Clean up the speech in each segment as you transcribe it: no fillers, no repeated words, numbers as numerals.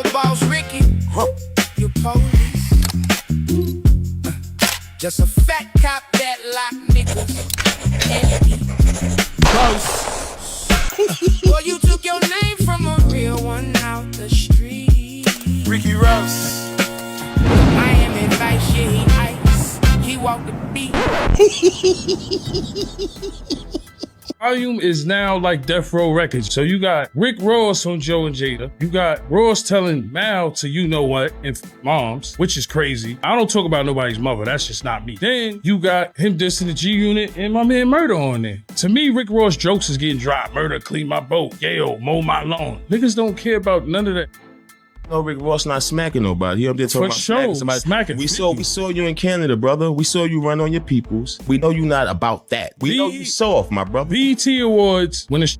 Yo, boss Ricky, you police. Just a fat cop that lock niggas and eat. Close. Well, you took your name from a real one out the street. Ricky Ross. Miami Vice, yeah, he ice. He walked the beat. Volume is now like Death Row Records. So you got Rick Ross on Joe and Jada. You got Ross telling Mal to you know what and moms, which is crazy. I don't talk about nobody's mother. That's just not me. Then you got him dissing the G Unit and my man Murda on there. To me, Rick Ross jokes is getting dropped. Murda, clean my boat. Yayo, mow my lawn. Niggas don't care about none of that. No, Rick Ross not smacking nobody. He up there talking about sure. smacking. We saw you in Canada, brother. We saw you run on your peoples. We know you not about that. We know you soft, my brother. BET Awards, when the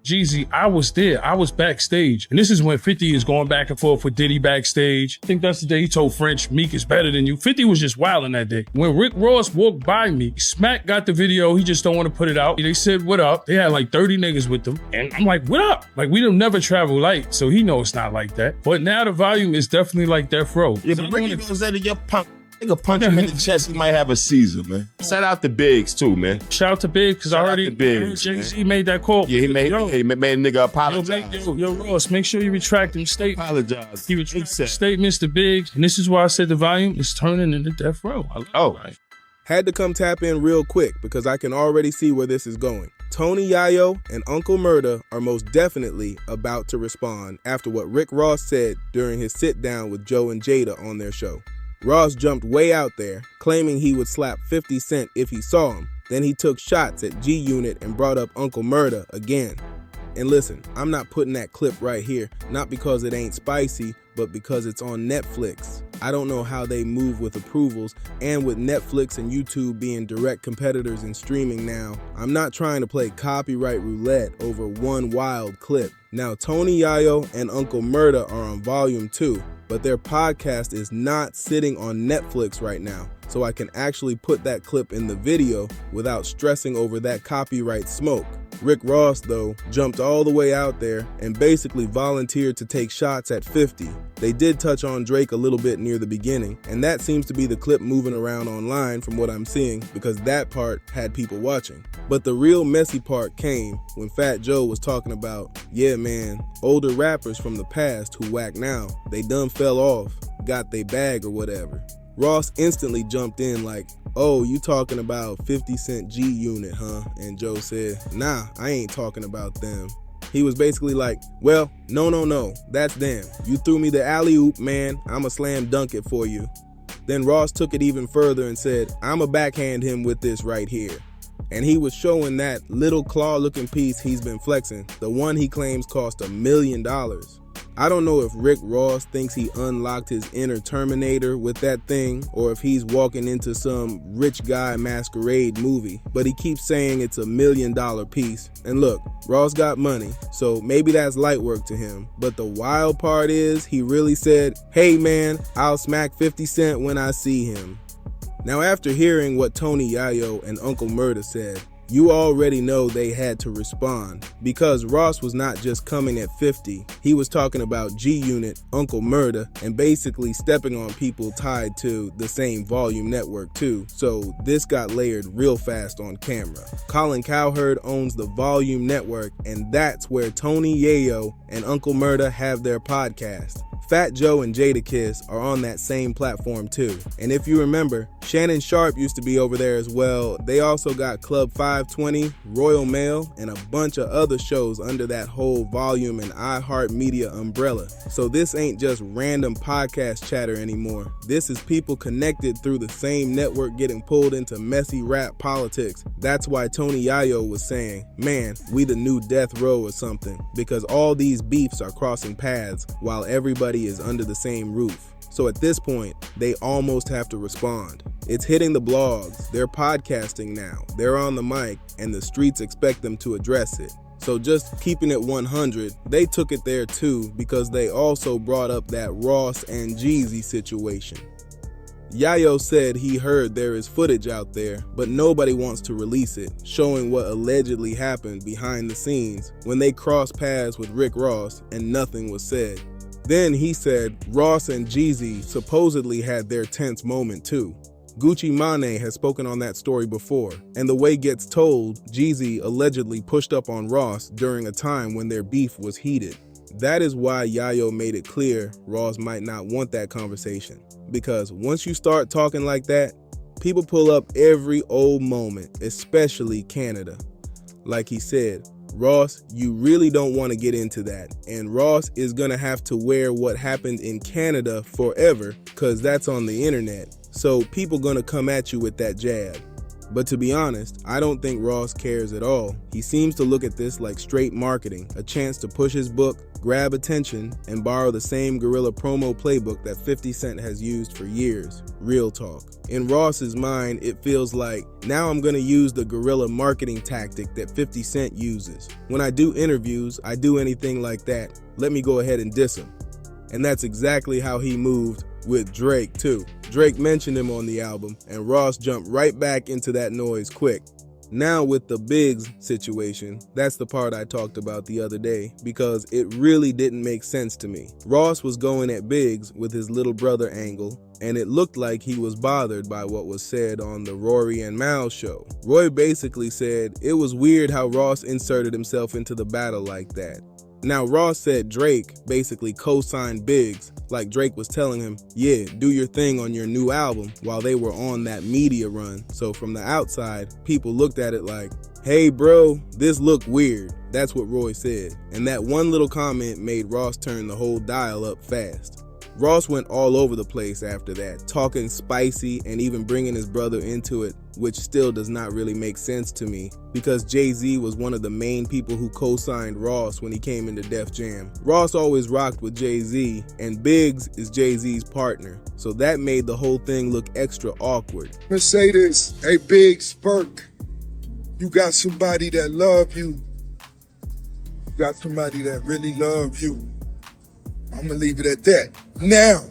Jeezy, I was there. I was backstage. And this is when 50 is going back and forth with Diddy backstage. I think that's the day he told French, Meek is better than you. 50 was just wilding that day. When Rick Ross walked by me, Smack got the video. He just don't want to put it out. They said, what up? They had like 30 niggas with them. And I'm like, what up? Like, we don't never travel light. So he knows it's not like that. But now the volume is definitely like Death Row. Yeah, but Ricky goes out of your punk. Nigga punch him in the chest, he might have a Caesar, man. Shout out to Biggs too, man. Shout out to Biggs, because I already heard Jay-Z made that call. Yeah, he made a nigga apologize. Yo, Ross, make sure you retract them statements. Apologize. He retracted statements to Biggs, and this is why I said the volume is turning into Death Row. Right. Had to come tap in real quick because I can already see where this is going. Tony Yayo and Uncle Murda are most definitely about to respond after what Rick Ross said during his sit down with Joe and Jada on their show. Ross jumped way out there, claiming he would slap 50 Cent if he saw him. Then he took shots at G Unit and brought up Uncle Murda again. And listen, I'm not putting that clip right here, not because it ain't spicy, but because it's on Netflix. I don't know how they move with approvals, and with Netflix and YouTube being direct competitors in streaming now, I'm not trying to play copyright roulette over one wild clip. Now, Tony Yayo and Uncle Murda are on volume 2, but their podcast is not sitting on Netflix right now, so I can actually put that clip in the video without stressing over that copyright smoke. Rick Ross, though, jumped all the way out there and basically volunteered to take shots at 50. They did touch on Drake a little bit near the beginning, and that seems to be the clip moving around online from what I'm seeing, because that part had people watching. But the real messy part came when Fat Joe was talking about, yeah man, older rappers from the past who whack now, they done fell off, got they bag or whatever. Ross instantly jumped in like, oh, you talking about 50 Cent G Unit, huh? And Joe said, nah, I ain't talking about them. He was basically like, well, no, that's them. You threw me the alley-oop, man, I'ma slam dunk it for you. Then Ross took it even further and said, I'ma backhand him with this right here. And he was showing that little claw-looking piece he's been flexing, the one he claims cost $1 million. I don't know if Rick Ross thinks he unlocked his inner Terminator with that thing, or if he's walking into some rich guy masquerade movie, but he keeps saying it's $1 million piece. And look, Ross got money, so maybe that's light work to him. But the wild part is, he really said, hey man, I'll smack 50 Cent when I see him. Now after hearing what Tony Yayo and Uncle Murda said, you already know they had to respond, because Ross was not just coming at 50, he was talking about G Unit, Uncle Murda, and basically stepping on people tied to the same volume network too, so this got layered real fast on camera. Colin Cowherd owns the Volume Network, and that's where Tony Yayo and Uncle Murda have their podcast. Fat Joe and Jadakiss are on that same platform too. And if you remember, Shannon Sharp used to be over there as well. They also got Club 520, Royal Mail, and a bunch of other shows under that whole Volume and iHeartMedia umbrella. So this ain't just random podcast chatter anymore. This is people connected through the same network getting pulled into messy rap politics. That's why Tony Yayo was saying, man, we the new Death Row or something, because all these beefs are crossing paths while everybody is under the same roof. So at this point, they almost have to respond. It's hitting the blogs, they're podcasting now, they're on the mic, and the streets expect them to address it. So just keeping it 100, they took it there too, because they also brought up that Ross and Jeezy situation. Yayo said he heard there is footage out there, but nobody wants to release it, showing what allegedly happened behind the scenes when they crossed paths with Rick Ross and nothing was said. Then he said Ross and Jeezy supposedly had their tense moment too. Gucci Mane has spoken on that story before, and the way gets told, Jeezy allegedly pushed up on Ross during a time when their beef was heated. That is why Yayo made it clear Ross might not want that conversation, because once you start talking like that, people pull up every old moment, especially Canada. Like he said, Ross, you really don't want to get into that, and Ross is gonna have to wear what happened in Canada forever, cause that's on the internet, so people gonna come at you with that jab. But to be honest, I don't think Ross cares at all. He seems to look at this like straight marketing, a chance to push his book, grab attention, and borrow the same guerrilla promo playbook that 50 Cent has used for years. Real talk. In Ross's mind, it feels like, now I'm gonna use the guerrilla marketing tactic that 50 Cent uses. When I do interviews, I do anything like that. Let me go ahead and diss him. And that's exactly how he moved with Drake too. Drake mentioned him on the album, and Ross jumped right back into that noise quick. Now with the Biggs situation, that's the part I talked about the other day, because it really didn't make sense to me. Ross was going at Biggs with his little brother angle, and it looked like he was bothered by what was said on the Rory and Mal show. Roy basically said it was weird how Ross inserted himself into the battle like that. Now Ross said Drake basically co-signed Biggs, like Drake was telling him, yeah, do your thing on your new album, while they were on that media run. So from the outside, people looked at it like, hey bro, this looked weird. That's what Roy said. And that one little comment made Ross turn the whole dial up fast. Ross went all over the place after that, talking spicy and even bringing his brother into it, which still does not really make sense to me, because Jay-Z was one of the main people who co-signed Ross when he came into Def Jam. Ross always rocked with Jay-Z, and Biggs is Jay-Z's partner, so that made the whole thing look extra awkward. Let's say this, hey Biggs, Burke, you got somebody that love you. You got somebody that really love you. I'm gonna leave it at that. Now,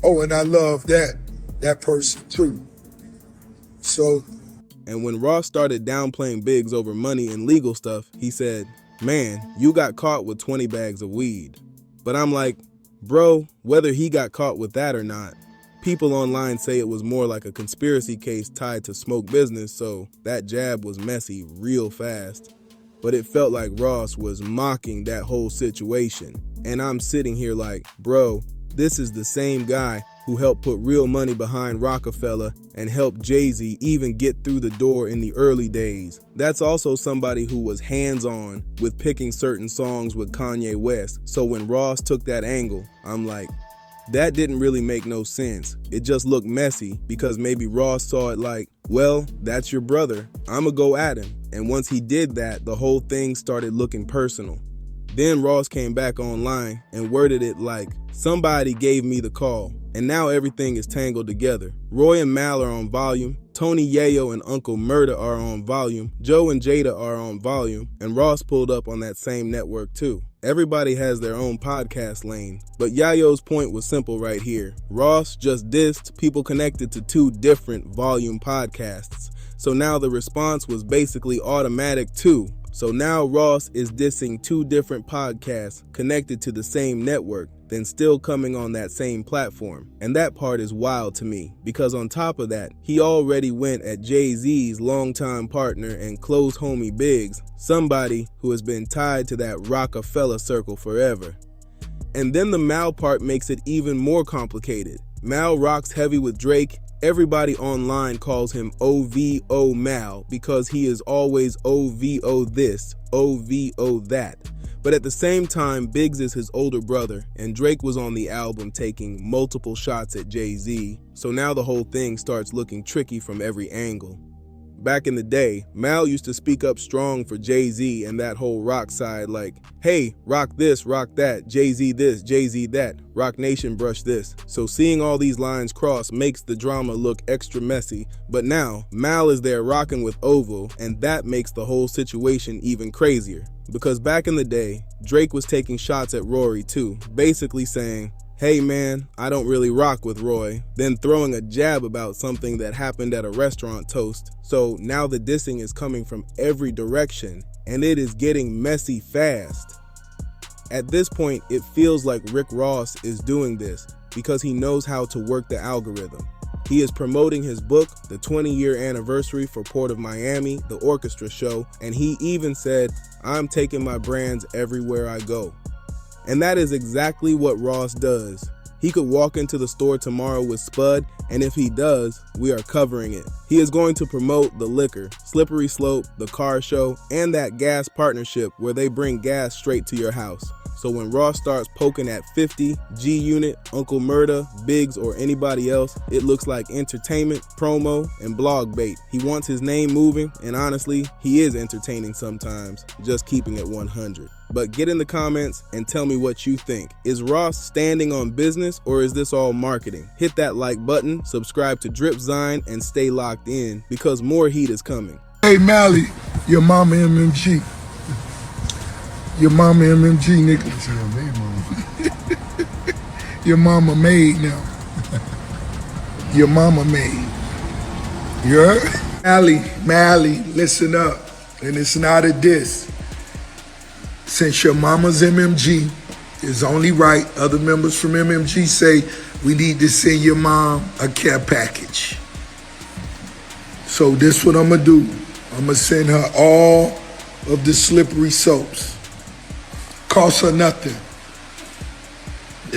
oh, and I love that person too. So. And when Ross started downplaying Biggs over money and legal stuff, he said, man, you got caught with 20 bags of weed. But I'm like, bro, whether he got caught with that or not, people online say it was more like a conspiracy case tied to smoke business, so that jab was messy real fast. But it felt like Ross was mocking that whole situation. And I'm sitting here like, bro, this is the same guy who helped put real money behind Rockefeller and helped Jay-Z even get through the door in the early days. That's also somebody who was hands-on with picking certain songs with Kanye West. So when Ross took that angle, I'm like, that didn't really make no sense. It just looked messy because maybe Ross saw it like, well, that's your brother, I'ma go at him. And once he did that, the whole thing started looking personal. Then Ross came back online and worded it like, somebody gave me the call. And now everything is tangled together. Roy and Mal are on volume, Tony, Yayo, and Uncle Murda are on volume, Joe and Jada are on volume, and Ross pulled up on that same network too. Everybody has their own podcast lane, but Yayo's point was simple right here. Ross just dissed people connected to two different volume podcasts. So now the response was basically automatic too. So now Ross is dissing two different podcasts connected to the same network, then still coming on that same platform. And that part is wild to me, because on top of that, he already went at Jay-Z's longtime partner and close homie Biggs, somebody who has been tied to that Rockefeller circle forever. And then the Mal part makes it even more complicated. Mal rocks heavy with Drake. Everybody online calls him OVO Mal because he is always OVO this, OVO that. But at the same time, Biggs is his older brother, and Drake was on the album taking multiple shots at Jay-Z, so now the whole thing starts looking tricky from every angle. Back in the day, Mal used to speak up strong for Jay-Z and that whole rock side like, hey, rock this, rock that, Jay-Z this, Jay-Z that, Rock Nation brush this. So seeing all these lines cross makes the drama look extra messy, but now Mal is there rocking with Ovo, and that makes the whole situation even crazier. Because back in the day, Drake was taking shots at Rory too, basically saying, hey man, I don't really rock with Roy, then throwing a jab about something that happened at a restaurant toast. So now the dissing is coming from every direction, and it is getting messy fast. At this point, it feels like Rick Ross is doing this because he knows how to work the algorithm. He is promoting his book, the 20-year anniversary for Port of Miami, the orchestra show, and he even said, "I'm taking my brands everywhere I go." And that is exactly what Ross does. He could walk into the store tomorrow with Spud, and if he does, we are covering it. He is going to promote the liquor, Slippery Slope, the car show, and that gas partnership where they bring gas straight to your house. So when Ross starts poking at 50, G-Unit, Uncle Murda, Biggs, or anybody else, it looks like entertainment, promo, and blog bait. He wants his name moving, and honestly, he is entertaining sometimes, just keeping it 100. But get in the comments and tell me what you think. Is Ross standing on business, or is this all marketing? Hit that like button, subscribe to Dripzine, and stay locked in because more heat is coming. Hey, Mally, your mama MMG. Your mama MMG, nigga. Your mama made now. Your mama made. You heard? Mally, listen up. And it's not a diss. Since your mama's MMG, it's only right other members from MMG say we need to send your mom a care package. So this what I'm gonna do. I'm gonna send her all of the slippery soaps. Cost her nothing.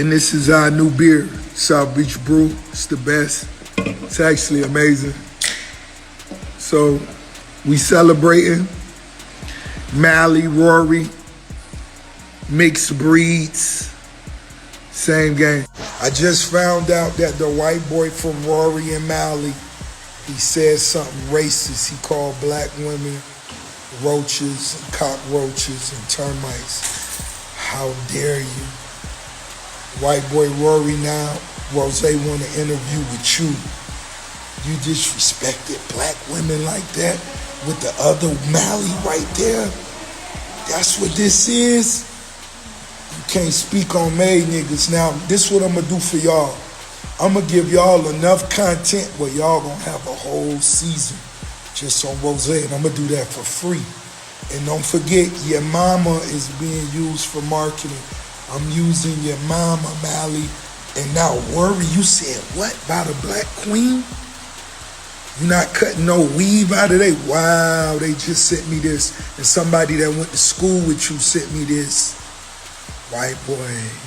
And this is our new beer, South Beach Brew. It's the best. It's actually amazing. So we celebrating Mally, Rory, mixed breeds, same game. I just found out that the white boy from Rory and Mally, he said something racist. He called black women roaches and cockroaches and termites. How dare you? White boy Rory now, Rose want to interview with you. You disrespected black women like that with the other Mally right there? That's what this is? You can't speak on made niggas. Now, this is what I'm going to do for y'all. I'm going to give y'all enough content where y'all going to have a whole season just on Rose, and I'm going to do that for free. And don't forget, your mama is being used for marketing. I'm using your mama, Mally. And now, Worry, you said what about a black queen? You're not cutting no weave out of they? Wow, they just sent me this. And somebody that went to school with you sent me this. White boy.